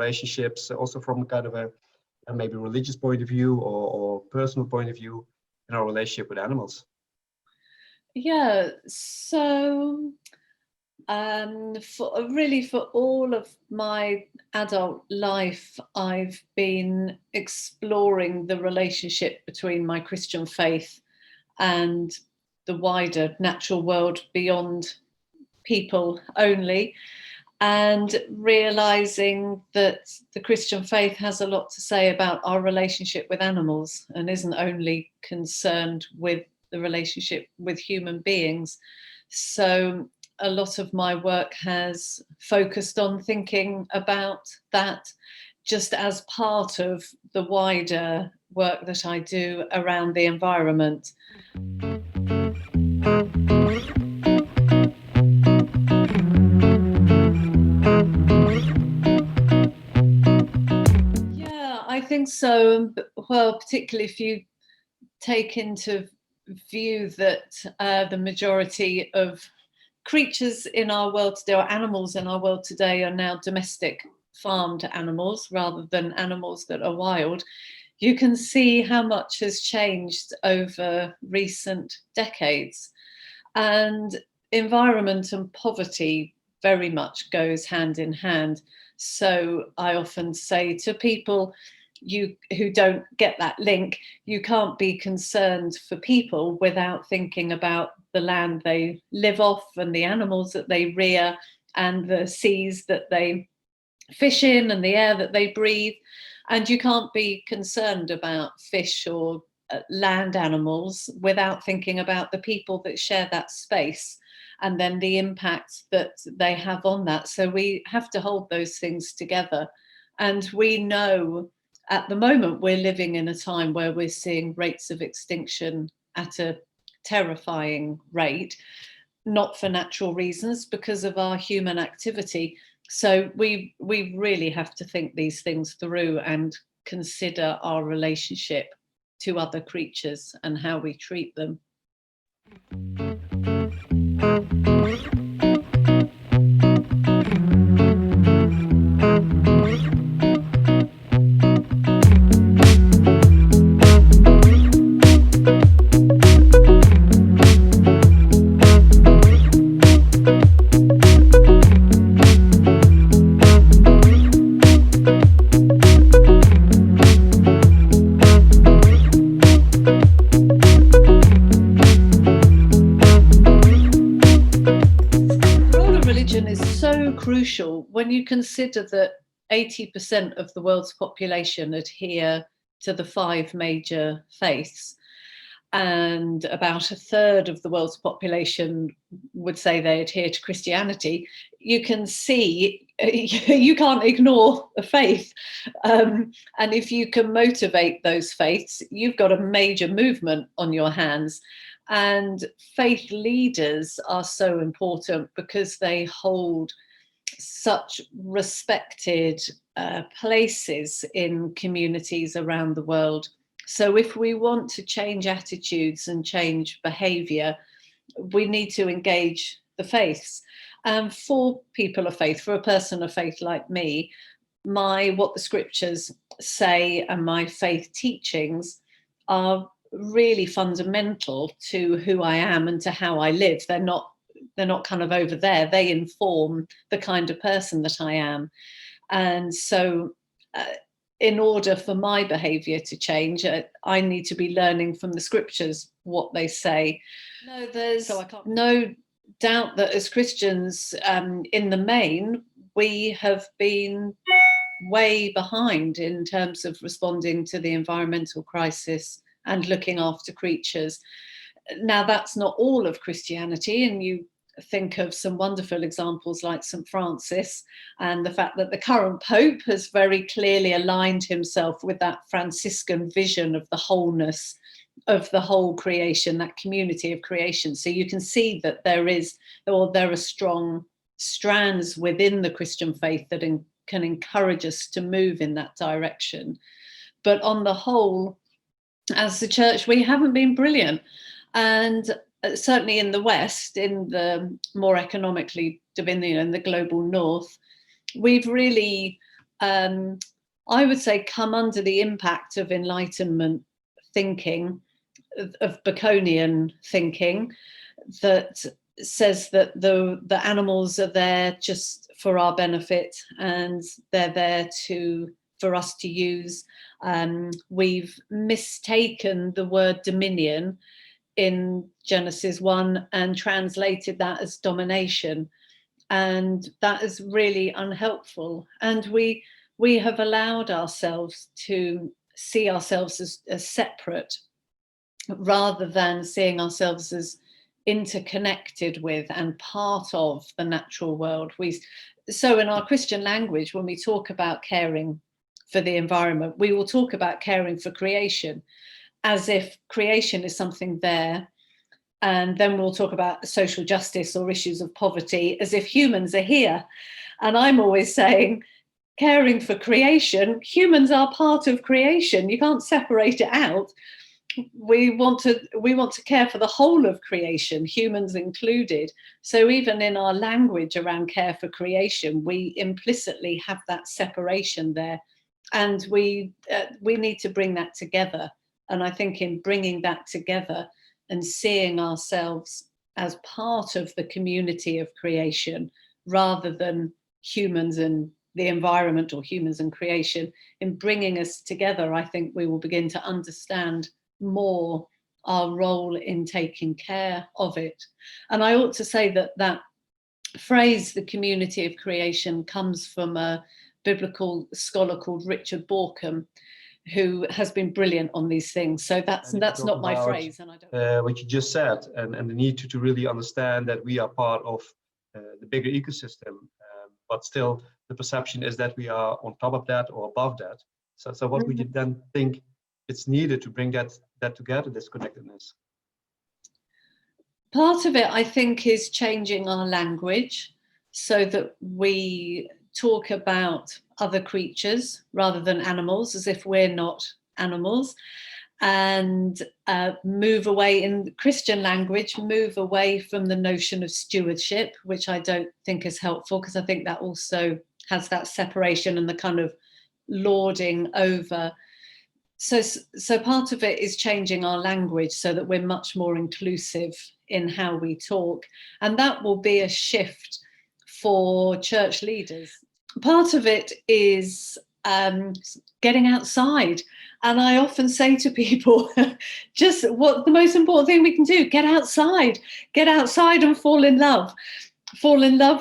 relationships, also from kind of a maybe religious point of view or personal point of view in our relationship with animals? Yeah, so for all of my adult life, I've been exploring the relationship between my Christian faith and the wider natural world beyond people only, and realizing that the Christian faith has a lot to say about our relationship with animals and isn't only concerned with the relationship with human beings. So a lot of my work has focused on thinking about that just as part of the wider work that I do around the environment. Yeah, I think so. Well, particularly if you take into view that the majority of creatures in our world today, or animals in our world today, are now domestic farmed animals rather than animals that are wild, you can see how much has changed over recent decades. And environment and poverty very much goes hand in hand. So I often say to people who don't get that link, you can't be concerned for people without thinking about the land they live off and the animals that they rear and the seas that they fish in and the air that they breathe. And you can't be concerned about fish or land animals without thinking about the people that share that space and then the impact that they have on that. So we have to hold those things together. And we know at the moment we're living in a time where we're seeing rates of extinction at a terrifying rate, not for natural reasons, because of our human activity. So we really have to think these things through and consider our relationship to other creatures and how we treat them. Crucial when you consider that 80% of the world's population adhere to the 5 major faiths, and about a third of the world's population would say they adhere to Christianity. You can see you can't ignore a faith, and if you can motivate those faiths, you've got a major movement on your hands. And faith leaders are so important because they hold such respected places in communities around the world. So if we want to change attitudes and change behaviour, we need to engage the faiths. For people of faith, for a person of faith like me, what the scriptures say and my faith teachings are really fundamental to who I am and to how I live. They're not kind of over there. They inform the kind of person that I am. And so in order for my behaviour to change, I need to be learning from the scriptures what they say. No, there's no doubt that as Christians, in the main, we have been way behind in terms of responding to the environmental crisis and looking after creatures. Now, that's not all of Christianity, and you think of some wonderful examples like St. Francis and the fact that the current Pope has very clearly aligned himself with that Franciscan vision of the wholeness of the whole creation, that community of creation. So you can see that there are strong strands within the Christian faith that can encourage us to move in that direction. But on the whole, as the church, we haven't been brilliant. And certainly in the West, in the more economically in the global North, we've really I would say, come under the impact of Enlightenment thinking, of Baconian thinking, that says that the animals are there just for our benefit, and they're there for us to use. We've mistaken the word dominion in Genesis 1 and translated that as domination, and that is really unhelpful. And we have allowed ourselves to see ourselves as separate, rather than seeing ourselves as interconnected with and part of the natural world. So in our Christian language, when we talk about caring for the environment, we will talk about caring for creation as if creation is something there. And then we'll talk about social justice or issues of poverty as if humans are here. And I'm always saying, caring for creation, humans are part of creation. You can't separate it out. We want to care for the whole of creation, humans included. So even in our language around care for creation, we implicitly have that separation there, and we need to bring that together. And I think in bringing that together and seeing ourselves as part of the community of creation, rather than humans and the environment or humans and creation, in bringing us together, I think we will begin to understand more our role in taking care of it. And I ought to say that phrase, the community of creation, comes from a biblical scholar called Richard Borkham, who has been brilliant on these things. So that's not my phrase. And I don't what you just said, and the need to really understand that we are part of the bigger ecosystem, but still the perception is that we are on top of that or above that. So what would you then think it's needed to bring that together, this connectedness? Part of it, I think, is changing our language so that we talk about other creatures rather than animals, as if we're not animals, and move away, in Christian language, move away from the notion of stewardship, which I don't think is helpful, because I think that also has that separation and the kind of lording over. So part of it is changing our language so that we're much more inclusive in how we talk. And that will be a shift for church leaders. Part of it is getting outside. And I often say to people, just what the most important thing we can do, get outside and fall in love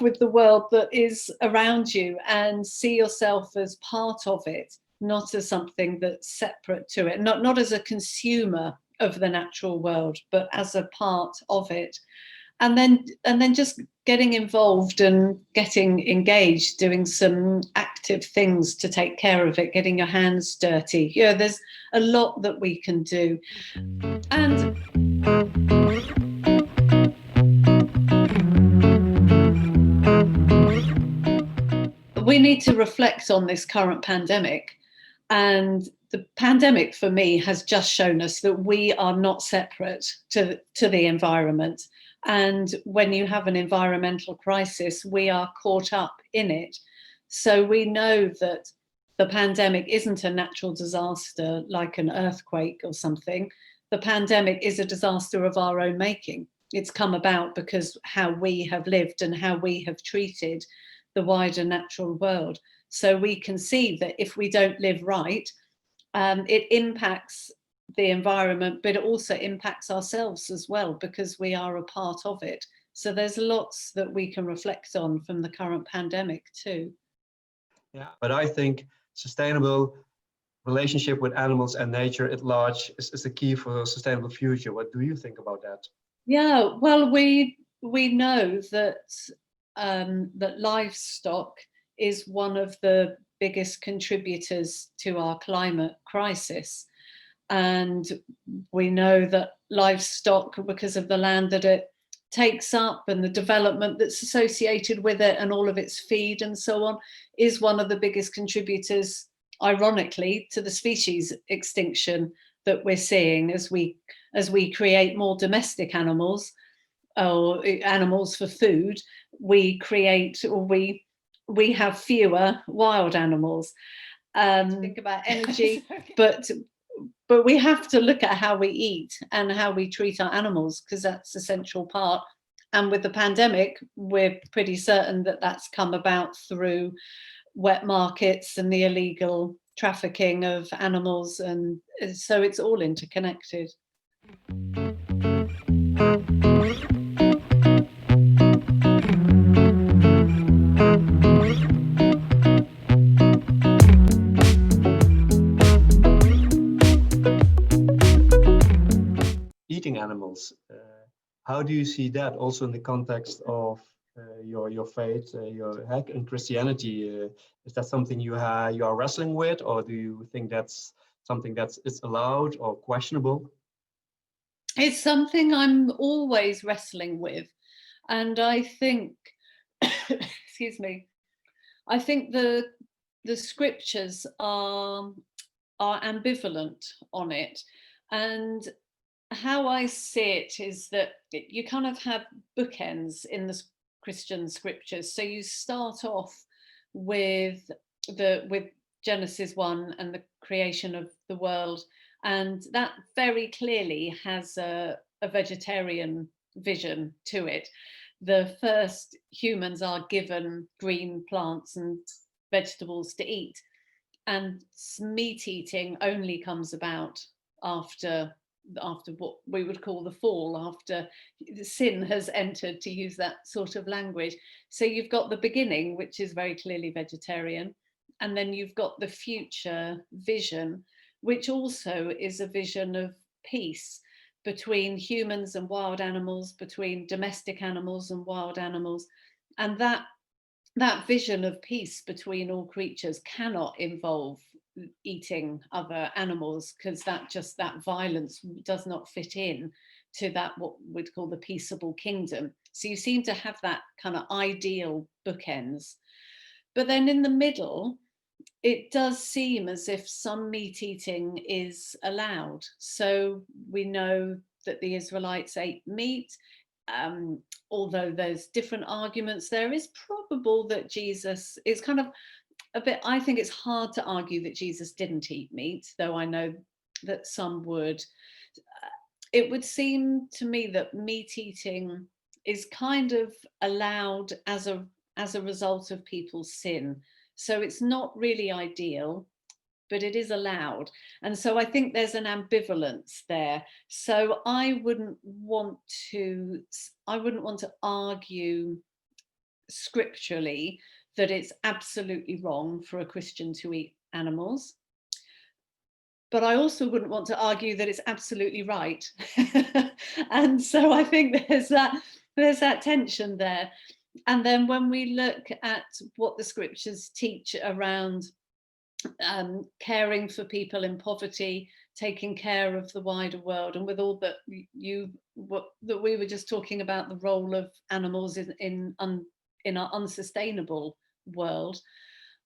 with the world that is around you, and see yourself as part of it, not as something that's separate to it, not as a consumer of the natural world, but as a part of it. And then just getting involved and getting engaged, doing some active things to take care of it, getting your hands dirty. Yeah, there's a lot that we can do. And we need to reflect on this current pandemic. And the pandemic, for me, has just shown us that we are not separate to the environment. And when you have an environmental crisis, we are caught up in it. So we know that the pandemic isn't a natural disaster like an earthquake or something. The pandemic is a disaster of our own making. It's come about because how we have lived and how we have treated the wider natural world. So we can see that if we don't live right, it impacts the environment, but it also impacts ourselves as well, because we are a part of it. So there's lots that we can reflect on from the current pandemic too. Yeah, but I think sustainable relationship with animals and nature at large is the key for a sustainable future. What do you think about that? Yeah, well, we know that that livestock is one of the biggest contributors to our climate crisis. And we know that livestock, because of the land that it takes up and the development that's associated with it and all of its feed and so on, is one of the biggest contributors, ironically, to the species extinction that we're seeing as we create more domestic animals or animals for food. We create, or we we have fewer wild animals. Think about energy, but we have to look at how we eat and how we treat our animals, because that's a central part. And with the pandemic, we're pretty certain that that's come about through wet markets and the illegal trafficking of animals, and so it's all interconnected. Eating animals. How do you see that also in the context of your faith, your heck in Christianity? Is that something you are wrestling with, or do you think that's something that's allowed or questionable? It's something I'm always wrestling with, and I think, excuse me, I think the scriptures are ambivalent on it, and how I see it is that you kind of have bookends in the Christian scriptures. So you start off with Genesis 1 and the creation of the world, and that very clearly has a vegetarian vision to it. The first humans are given green plants and vegetables to eat, and meat eating only comes about after what we would call the fall, after the sin has entered, to use that sort of language. So you've got the beginning, which is very clearly vegetarian, and then you've got the future vision, which also is a vision of peace between humans and wild animals, between domestic animals and wild animals. And that vision of peace between all creatures cannot involve eating other animals, because that violence does not fit in to that what we'd call the peaceable kingdom. So you seem to have that kind of ideal bookends, but then in the middle it does seem as if some meat eating is allowed. So we know that the Israelites ate meat. Although there's different arguments, there is probable that Jesus is kind of a bit, I think it's hard to argue that Jesus didn't eat meat, though I know that some would. It would seem to me that meat eating is kind of allowed as a result of people's sin. So it's not really ideal, but it is allowed. And so I think there's an ambivalence there. So I wouldn't want to argue scripturally that it's absolutely wrong for a Christian to eat animals. But I also wouldn't want to argue that it's absolutely right. And so I think there's that tension there. And then when we look at what the scriptures teach around caring for people in poverty, taking care of the wider world, and with all that that we were just talking about, the role of animals in our unsustainable world,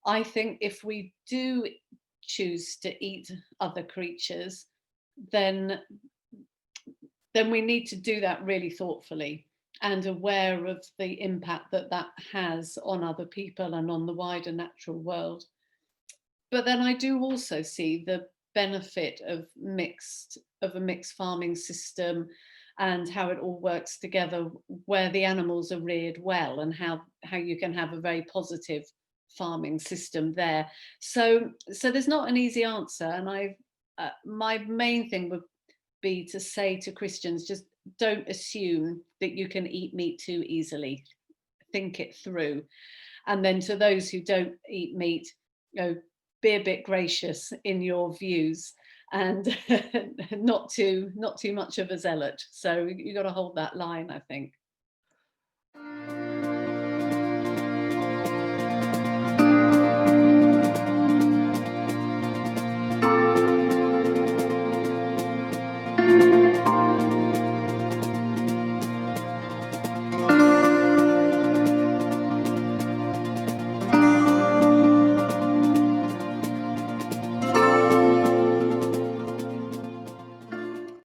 I think if we do choose to eat other creatures, then we need to do that really thoughtfully and aware of the impact that has on other people and on the wider natural world. But then I do also see the benefit of a mixed farming system and how it all works together, where the animals are reared well, and how you can have a very positive farming system there. So there's not an easy answer, and my main thing would be to say to Christians, just don't assume that you can eat meat too easily. Think it through. And then to those who don't eat meat, be a bit gracious in your views, and not too much of a zealot. So you got to hold that line, I think.